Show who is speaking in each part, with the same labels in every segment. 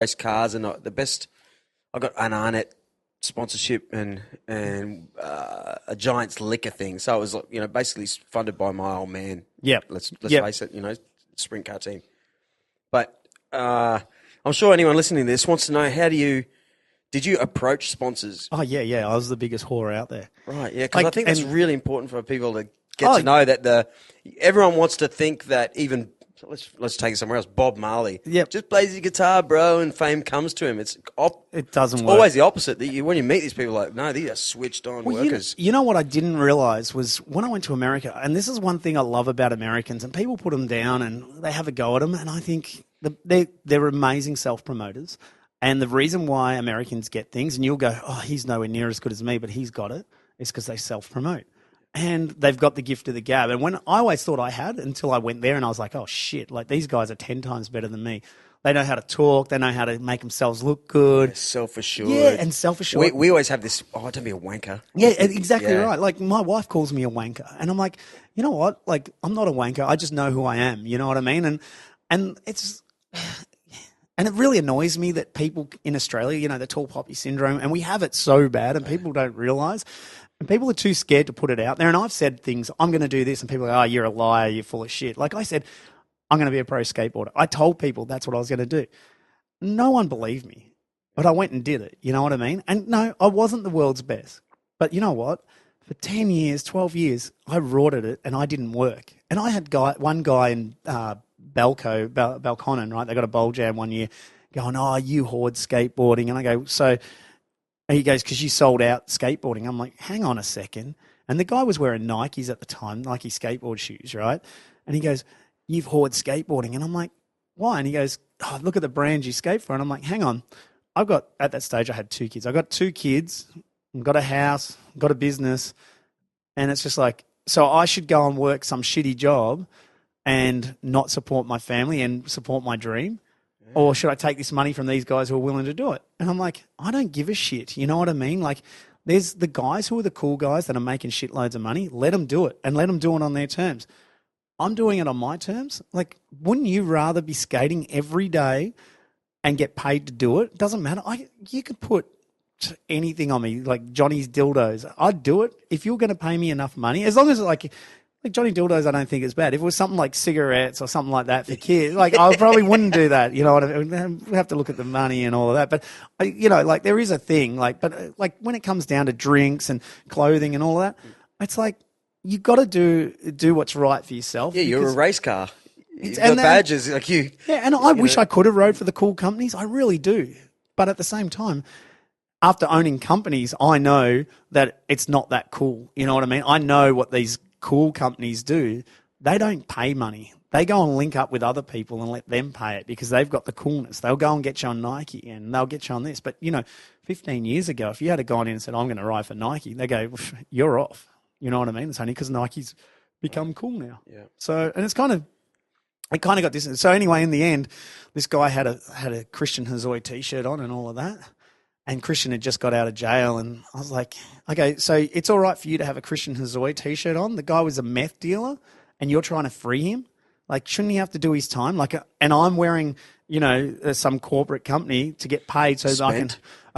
Speaker 1: race cars are not the best. I got an Arnett sponsorship and a Giants liquor thing. So it was basically funded by my old man.
Speaker 2: Yep.
Speaker 1: Let's
Speaker 2: Yep.
Speaker 1: face it, sprint car team. But I'm sure anyone listening to this wants to know did you approach sponsors?
Speaker 2: Oh, yeah. I was the biggest whore out there.
Speaker 1: Right, yeah, because I think that's really important for people to get to
Speaker 2: Oh,
Speaker 1: know that everyone wants to think that even let's take it somewhere else. Bob Marley,
Speaker 2: Yep.
Speaker 1: just plays his guitar, bro, and fame comes to him.
Speaker 2: It doesn't
Speaker 1: It's
Speaker 2: work.
Speaker 1: always the opposite. When you meet these people, like, no, these are switched on workers.
Speaker 2: You know what I didn't realize was when I went to America, and this is one thing I love about Americans, and people put them down and they have a go at them, and I think they're amazing self-promoters. And the reason why Americans get things, and you'll go, oh, he's nowhere near as good as me, but he's got it, is because they self-promote. And they've got the gift of the gab. And when I always thought I had until I went there and I was like, oh, shit, like these guys are 10 times better than me. They know how to talk. They know how to make themselves look good.
Speaker 1: Self-assured.
Speaker 2: Yeah, and self-assured.
Speaker 1: We always have this, don't be a wanker.
Speaker 2: Yeah, exactly right. Like my wife calls me a wanker. And I'm like, you know what? Like I'm not a wanker. I just know who I am. You know what I mean? And it's... And it really annoys me that people in Australia, the tall poppy syndrome, and we have it so bad and people don't realise. And people are too scared to put it out there. And I've said things, I'm going to do this, and people are like, oh, you're a liar, you're full of shit. Like I said, I'm going to be a pro skateboarder. I told people that's what I was going to do. No one believed me, but I went and did it. You know what I mean? And no, I wasn't the world's best. But you know what? For 10 years, 12 years, I rorted it and I didn't work. And I had one guy in Belconnen, right? They got a bowl jam one year going, oh, you hoard skateboarding. And I go, so he goes, because you sold out skateboarding. I'm like, hang on a second. And the guy was wearing Nikes at the time, Nike skateboard shoes, right? And he goes, you've hoard skateboarding. And I'm like, why? And he goes, oh, look at the brands you skate for. And I'm like, hang on. At that stage, I had 2 kids. I got 2 kids, got a house, got a business. And it's just like, so I should go and work some shitty job and not support my family and support my dream? Yeah. Or should I take this money from these guys who are willing to do it? And I'm like, I don't give a shit. You know what I mean? Like, there's the guys who are the cool guys that are making shitloads of money. Let them do it and let them do it on their terms. I'm doing it on my terms. Like, wouldn't you rather be skating every day and get paid to do it? Doesn't matter. You could put anything on me, like Johnny's dildos. I'd do it if you're going to pay me enough money. As long as like Johnny dildos, I don't think it's bad. If it was something like cigarettes or something like that for kids, like I probably wouldn't do that. You know what I mean? We have to look at the money and all of that. But like there is a thing. But when it comes down to drinks and clothing and all of that, it's like you got to do what's right for yourself.
Speaker 1: Yeah, you're a race car. You've got badges like you.
Speaker 2: Yeah, and I wish I could have rode for the cool companies. I really do. But at the same time, after owning companies, I know that it's not that cool. You know what I mean? I know what these cool companies do. They don't pay money. They go and link up with other people and let them pay it because they've got the coolness. They'll go and get you on Nike and they'll get you on this. But, 15 years ago, if you had gone in and said, I'm going to ride for Nike, they go, you're off. You know what I mean? It's only because Nike's become cool now.
Speaker 1: Yeah.
Speaker 2: So, and it kind of got this. So anyway, in the end, this guy had a Christian Hazoi t-shirt on and all of that. And Christian had just got out of jail, and I was like, okay, so it's all right for you to have a Christian Hazoi t-shirt on. The guy was a meth dealer, and you're trying to free him. Like, shouldn't he have to do his time? And I'm wearing, some corporate company to get paid so that I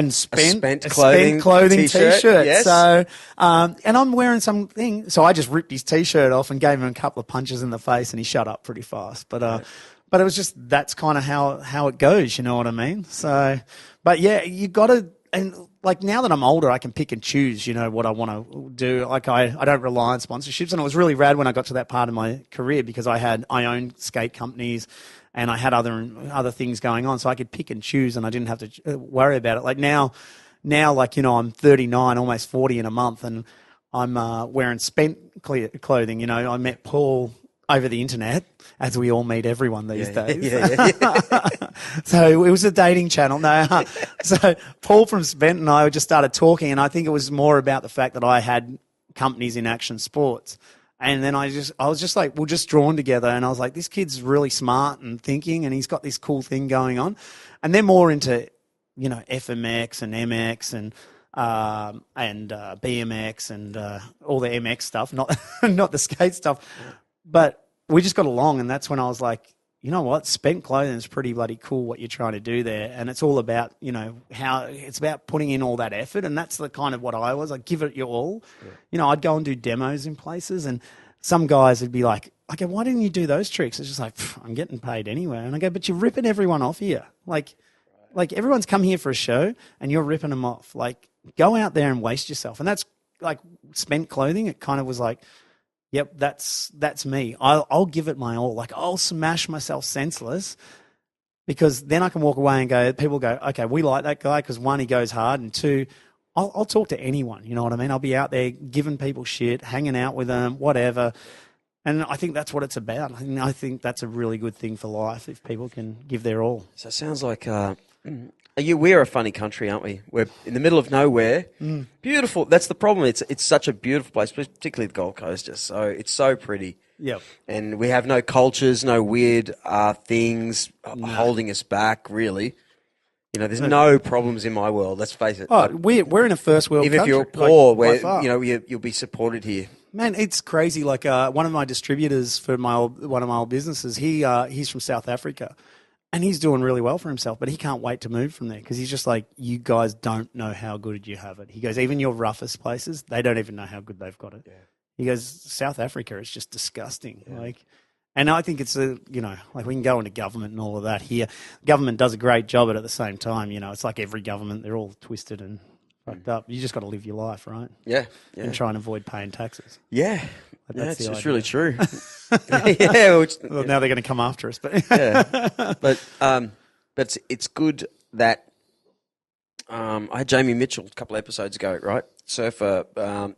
Speaker 2: can
Speaker 1: spent clothing
Speaker 2: t-shirt.
Speaker 1: Yes.
Speaker 2: So, and I'm wearing something. So I just ripped his t-shirt off and gave him a couple of punches in the face, and he shut up pretty fast. But it was just that's kind of how it goes. You know what I mean? So. But yeah, you got to, and like now that I'm older, I can pick and choose, what I want to do. Like I don't rely on sponsorships, and it was really rad when I got to that part of my career because I owned skate companies, and I had other things going on, so I could pick and choose, and I didn't have to worry about it. Like now, I'm 39, almost 40 in a month, and I'm wearing spent clothing. I met Paul over the internet, as we all meet everyone these days. Yeah. So it was a dating channel. No, so Paul from Spent and I just started talking, and I think it was more about the fact that I had companies in action sports. And then I was just like, we're just drawn together, and I was like, this kid's really smart and thinking, and he's got this cool thing going on. And they're more into, FMX and MX and BMX and all the MX stuff, not the skate stuff. But we just got along, and that's when I was like, you know what, spent clothing is pretty bloody cool what you're trying to do there. And it's all about, you know, how it's about putting in all that effort. And that's the kind of what I was. I give it your all. Yeah. You know, I'd go and do demos in places and some guys would be like, okay, why didn't you do those tricks? It's just like, I'm getting paid anyway. And I go, but you're ripping everyone off here. Like everyone's come here for a show and you're ripping them off. Like, go out there and waste yourself. And that's like spent clothing. It kind of was like, yep, that's me. I'll give it my all. Like, I'll smash myself senseless because then I can walk away and go, people go, okay, we like that guy because one, he goes hard, and two, I'll talk to anyone. You know what I mean? I'll be out there giving people shit, hanging out with them, whatever. And I think that's what it's about. I think that's a really good thing for life if people can give their all.
Speaker 1: So it sounds like we're a funny country, aren't we? We're in the middle of nowhere. Beautiful. That's the problem. It's such a beautiful place, particularly the Gold Coast. It's so pretty.
Speaker 2: Yep.
Speaker 1: And we have no cultures, no weird things holding us back, really. You know, there's no problems in my world, let's face it.
Speaker 2: Oh, we're in a first world country.
Speaker 1: Even if you're poor, you'll be supported here.
Speaker 2: Man, it's crazy. Like one of my distributors for one of my old businesses, he's from South Africa. And he's doing really well for himself, but he can't wait to move from there because he's just like, you guys don't know how good you have it. He goes, even your roughest places, they don't even know how good they've got it. Yeah. He goes, South Africa is just disgusting. Yeah. And I think it's like we can go into government and all of that here. Government does a great job, but at the same time, you know, it's like every government, they're all twisted and fucked up. You just got to live your life, right?
Speaker 1: Yeah.
Speaker 2: And try and avoid paying taxes.
Speaker 1: Yeah. It's just really true.
Speaker 2: Well, now they're going to come after us, but
Speaker 1: but it's good that I had Jamie Mitchell a couple of episodes ago, right? Surfer,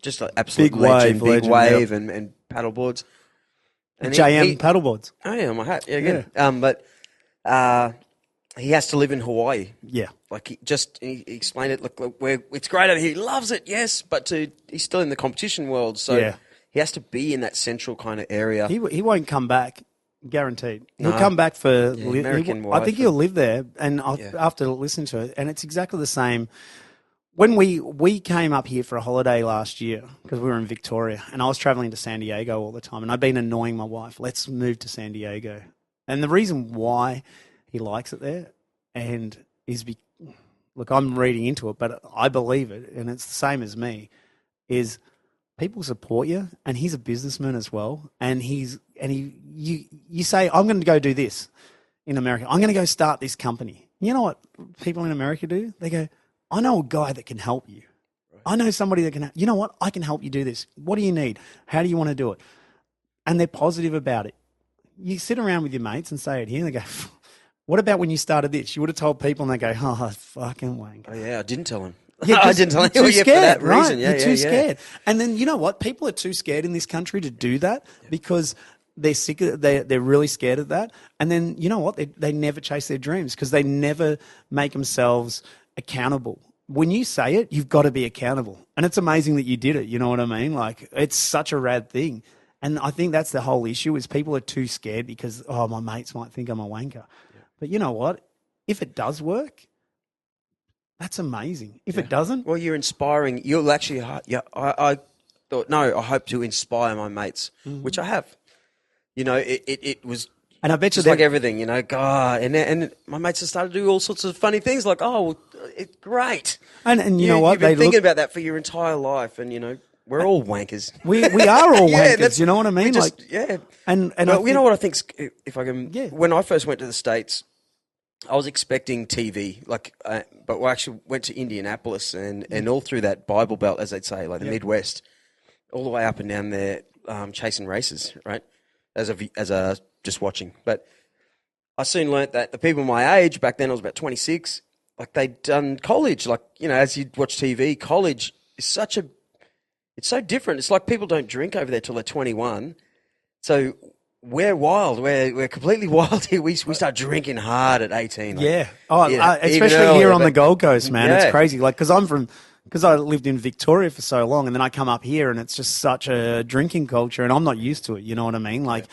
Speaker 1: just an absolute
Speaker 2: big
Speaker 1: legend,
Speaker 2: wave,
Speaker 1: and paddleboards.
Speaker 2: And JM paddleboards.
Speaker 1: Oh yeah, my hat. Yeah, again. Yeah. But he has to live in Hawaii.
Speaker 2: Yeah.
Speaker 1: Like he explained it. Look, it's great out here. He loves it, yes, but he's still in the competition world, so. Yeah. He has to be in that central kind of area.
Speaker 2: He won't come back, guaranteed. He'll come back for
Speaker 1: American wife.
Speaker 2: I think he'll live there, and after listening to it, and it's exactly the same. When we came up here for a holiday last year because we were in Victoria, and I was traveling to San Diego all the time, and I've been annoying my wife. Let's move to San Diego, and the reason why he likes it there, and look, I'm reading into it, but I believe it, and it's the same as me, is. People support you, and he's a businessman as well. And you say, I'm going to go do this in America. I'm going to go start this company. You know what people in America do? They go, I know a guy that can help you. Right. I know somebody that can. You know what? I can help you do this. What do you need? How do you want to do it? And they're positive about it. You sit around with your mates and say it here, and they go, what about when you started this? You would have told people, and they go, oh, fucking wank.
Speaker 1: Oh yeah, I didn't tell him.
Speaker 2: Yeah,
Speaker 1: I didn't tell you.
Speaker 2: Too scared,
Speaker 1: for that
Speaker 2: right?
Speaker 1: reason. Yeah,
Speaker 2: You're too scared. And then you know what? People are too scared in this country to do that because they're sick. They're really scared of that. And then you know what? They never chase their dreams because they never make themselves accountable. When you say it, you've got to be accountable. And it's amazing that you did it. You know what I mean? Like it's such a rad thing. And I think that's the whole issue is people are too scared because my mates might think I'm a wanker. Yeah. But you know what? If it does work. That's amazing. If it doesn't,
Speaker 1: well, you're inspiring. You'll actually, I thought, no, I hope to inspire my mates, which I have. You know, it was,
Speaker 2: and I bet
Speaker 1: just
Speaker 2: you
Speaker 1: like everything. You know, God, and my mates have started to do all sorts of funny things. Like, it's great.
Speaker 2: And you know what?
Speaker 1: You've been thinking about that for your entire life, and you know, we're all wankers.
Speaker 2: We are all wankers. You know what I mean?
Speaker 1: And you know what I think? If I can, when I first went to the States. I was expecting TV, but we actually went to Indianapolis and all through that Bible Belt, as they'd say, like the Midwest, all the way up and down there, chasing races, right? As a just watching. But I soon learnt that the people my age, back then I was about 26, like they'd done college. Like, you know, as you watch TV, college is it's so different. It's like people don't drink over there till they're 21. So we're wild. We're completely wild here. We start drinking hard at 18.
Speaker 2: Yeah. Especially here on the Gold Coast, man. Yeah. It's crazy. Like, because I lived in Victoria for so long, and then I come up here, and it's just such a drinking culture, and I'm not used to it. You know what I mean? Like,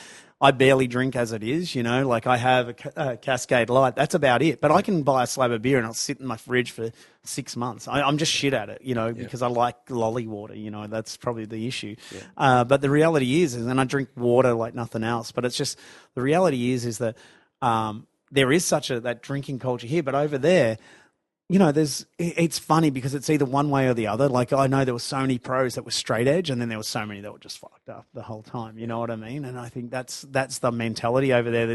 Speaker 2: I barely drink as it is. You know, like I have a Cascade Light. That's about it. But I can buy a slab of beer, and I'll sit in my fridge for 6 months. I'm just shit at it, you know, because I like lolly water. You know, that's probably the issue. Yeah. But the reality is, and I drink water like nothing else. But it's just the reality is that there is such that drinking culture here, but over there, it's funny because it's either one way or the other. Like, I know there were so many pros that were straight edge, and then there were so many that were just fucked up the whole time. You know what I mean? And I think that's the mentality over there.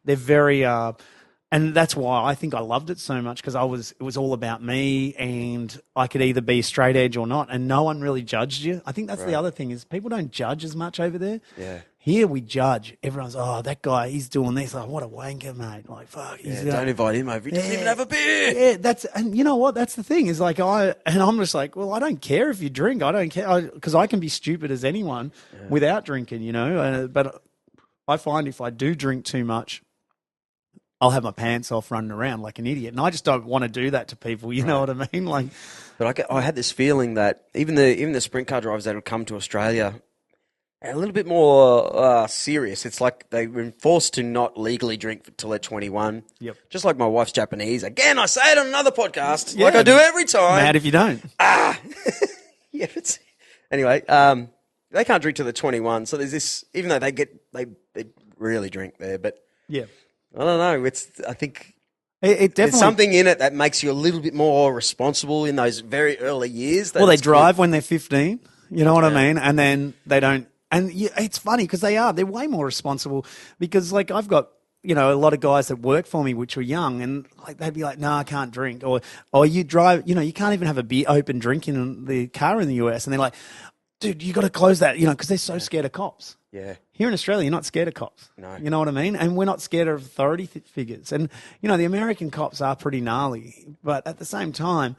Speaker 2: They're very, and that's why I think I loved it so much, because it was all about me, and I could either be straight edge or not, and no one really judged you. I think that's the other thing, is people don't judge as much over there.
Speaker 1: Yeah.
Speaker 2: Here we judge. Everyone's, oh, that guy, he's doing this. Like, what a wanker, mate. Like, fuck.
Speaker 1: Don't invite him over. He doesn't even have a beer.
Speaker 2: Yeah, and you know what? That's the thing, is like, I'm just like, well, I don't care if you drink. I don't care, because I can be stupid as anyone without drinking, but I find if I do drink too much, I'll have my pants off running around like an idiot. And I just don't want to do that to people. You know what I mean? Like,
Speaker 1: but I had this feeling that even the sprint car drivers that would come to Australia are a little bit more serious. It's like they've been forced to not legally drink till they're 21.
Speaker 2: Yep.
Speaker 1: Just like my wife's Japanese. Again, I say it on another podcast, like I do every time.
Speaker 2: Mad if you don't.
Speaker 1: Yeah. Anyway, they can't drink till they're 21. So there's this, even though they really drink there, but
Speaker 2: yeah.
Speaker 1: I don't know. I think
Speaker 2: it definitely,
Speaker 1: there's something in it that makes you a little bit more responsible in those very early years.
Speaker 2: Well, they drive when they're 15. You know what I mean? And then they don't. And it's funny because they're way more responsible, because like I've got, a lot of guys that work for me which were young, and like they'd be like, no, I can't drink, or you drive, you can't even have a beer open drink in the car in the US, and they're like, dude, you got to close that, because they're so scared of cops.
Speaker 1: Yeah.
Speaker 2: Here in Australia, you're not scared of cops.
Speaker 1: No.
Speaker 2: You know what I mean? And we're not scared of authority figures. And, the American cops are pretty gnarly, but at the same time,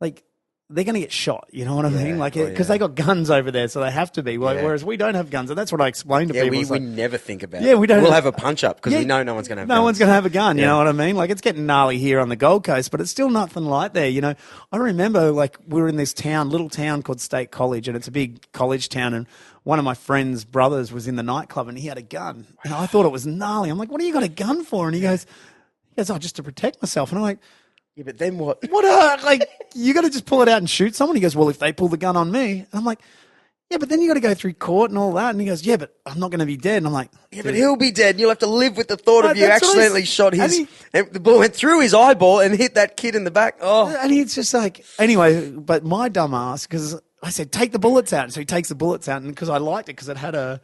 Speaker 2: like, they're going to get shot. You know what I mean? Like, because they got guns over there, so they have to be. Whereas we don't have guns, and that's what I explained to people.
Speaker 1: We never think about.
Speaker 2: Yeah, we don't.
Speaker 1: We'll have a punch up because we know no one's going to have.
Speaker 2: No one's going to have a gun. You know what I mean? Like, it's getting gnarly here on the Gold Coast, but it's still nothing like there. I remember like we were in this little town called State College, and it's a big college town, and one of my friend's brothers was in the nightclub, and he had a gun, and I thought it was gnarly. I'm like, "What do you got a gun for?" And he goes, "Oh, just to protect myself." And I'm like,
Speaker 1: yeah, but then what?
Speaker 2: Like, you got to just pull it out and shoot someone? He goes, well, if they pull the gun on me. And I'm like, yeah, but then you got to go through court and all that. And he goes, yeah, but I'm not going to be dead. And I'm like,
Speaker 1: yeah, but he'll be dead. You'll have to live with the thought of you accidentally shot his, and the ball went through his eyeball and hit that kid in the back. Oh,
Speaker 2: and he's just like, anyway, but my dumb ass, because I said, take the bullets out. And so he takes the bullets out, and because I liked it, because it had a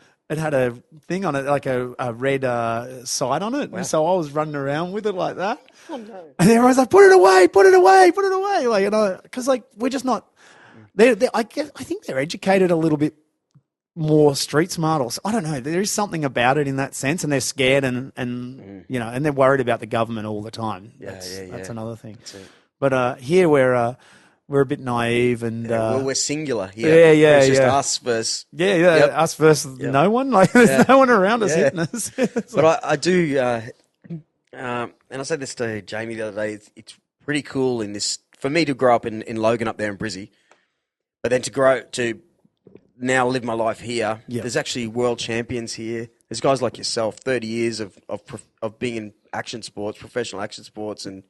Speaker 2: thing on it, like a red sight on it. Wow. And so I was running around with it like that. Oh, no. And everyone's like, put it away, put it away, put it away. Like, because like we're just not. I think they're educated a little bit more street smart, or I don't know. There is something about it in that sense, and they're scared and and they're worried about the government all the time. That's another thing. But here we're a bit naive, and
Speaker 1: we're singular here.
Speaker 2: Yeah,
Speaker 1: it's just us versus
Speaker 2: us versus no one. Like there's no one around us hitting us.
Speaker 1: But I do, and I said this to Jamie the other day. It's pretty cool for me to grow up in Logan up there in Brizzy, but then to now live my life here. Yep. There's actually world champions here. There's guys like yourself, 30 years of being in action sports, professional action sports, and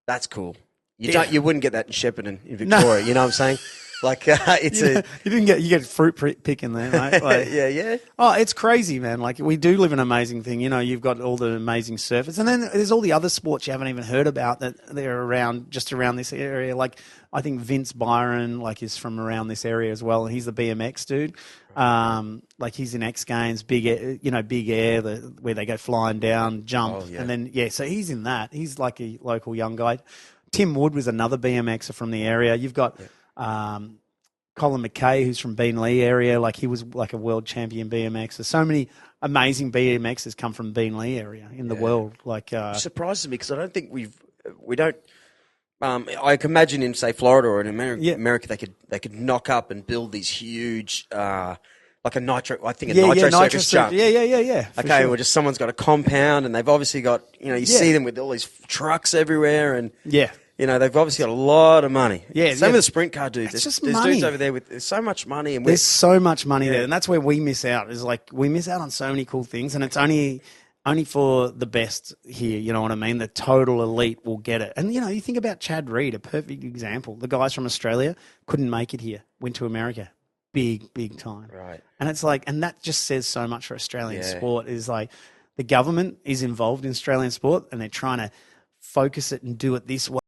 Speaker 1: that's cool. You wouldn't get that in Shepparton in Victoria. No. You know what I'm saying? Like you
Speaker 2: get fruit picking there, mate. Like,
Speaker 1: yeah.
Speaker 2: Oh, it's crazy, man. Like we do live an amazing thing. You've got all the amazing surfers, and then there's all the other sports you haven't even heard about that they're around this area. Like I think Vince Byron, is from around this area as well, and he's the BMX dude. Like he's in X Games, big air, where they go flying down, jump, and then so he's in that. He's like a local young guy. Tim Wood was another BMXer from the area. You've got Colin McKay, who's from Beenleigh area. Like he was like a world champion BMXer. So many amazing BMXers come from Beenleigh area in the world. Like
Speaker 1: it surprises me because I don't think we don't. I can imagine in say Florida or in America, they could knock up and build these huge. Like a nitro, I think nitro circus jump.
Speaker 2: Yeah.
Speaker 1: Okay, well, just someone's got a compound, and they've obviously got, see them with all these trucks everywhere, and they've obviously got a lot of money. Yeah, same with the sprint car dudes. There's dudes over there there's so much money, and
Speaker 2: there's so much money there, and that's where we miss out. Is like we miss out on so many cool things, and it's only for the best here. You know what I mean? The total elite will get it, and you think about Chad Reed, a perfect example. The guys from Australia couldn't make it here, went to America. Big time.
Speaker 1: Right.
Speaker 2: And it's like, and that just says so much for Australian sport is like, the government is involved in Australian sport and they're trying to focus it and do it this way.